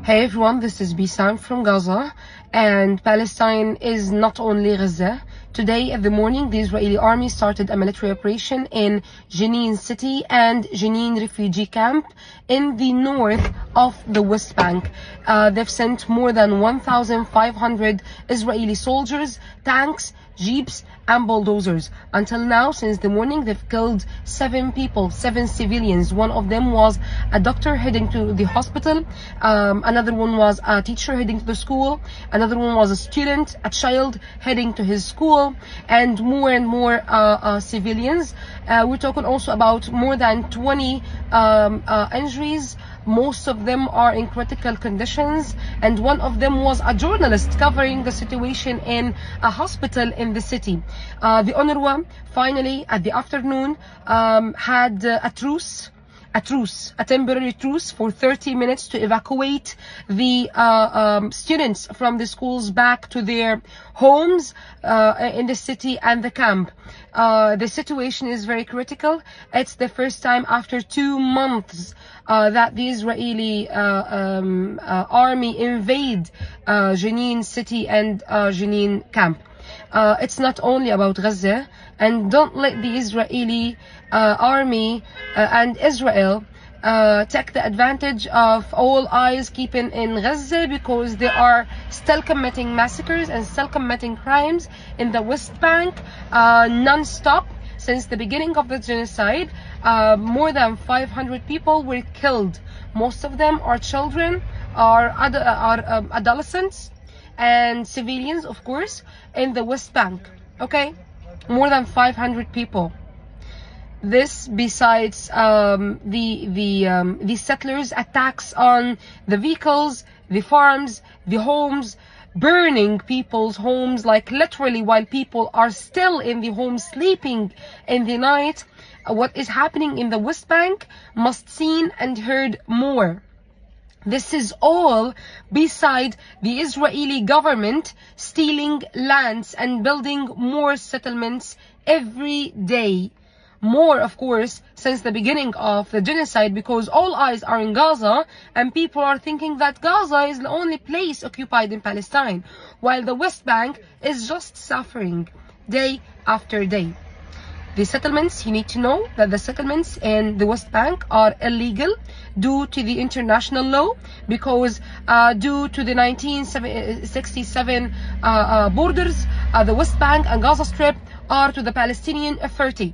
Hey everyone, this is Bisan from Gaza, and Palestine is not only Gaza. Today in the morning, the Israeli army started a military operation in Jenin city and Jenin refugee camp in the north of the West Bank. They've sent more than 1,500 Israeli soldiers, tanks, jeeps and bulldozers. Until now, since the morning, they've killed 7 people, 7 civilians. One of them was a doctor heading to the hospital. Another one was a teacher heading to the school. Another one was a student, a child heading to his school, and more civilians. We're talking also about more than 20 injuries. Most of them are in critical conditions, and one of them was a journalist covering the situation in a hospital in the city. The UNRWA finally at the afternoon had a temporary truce for 30 minutes to evacuate the students from the schools back to their homes in the city and the camp. The situation is very critical. It's the first time after 2 months that the Israeli army invade Jenin city and Jenin camp. It's not only about Gaza, and don't let the Israeli army and Israel take the advantage of all eyes keeping in Gaza, because they are still committing massacres and still committing crimes in the West Bank non-stop. Since the beginning of the genocide, more than 500 people were killed. Most of them are children, are adolescents and civilians, of course, in the West Bank. Okay, more than 500 people. This besides the settlers' attacks on the vehicles, the farms, the homes, burning people's homes, like literally while people are still in the home sleeping in the night. What is happening in the West Bank must seen and heard more. This is all beside the Israeli government stealing lands and building more settlements every day. More, of course, since the beginning of the genocide, because all eyes are in Gaza and people are thinking that Gaza is the only place occupied in Palestine, while the West Bank is just suffering day after day. The settlements, you need to know that the settlements in the West Bank are illegal due to the international law, because due to the 1967 borders, the West Bank and Gaza Strip are to the Palestinian Authority.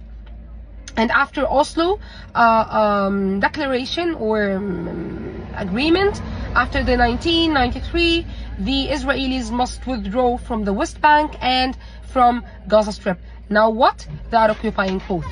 And after Oslo declaration or agreement, after the 1993, the Israelis must withdraw from the West Bank and from Gaza Strip. Now what? They are occupying both.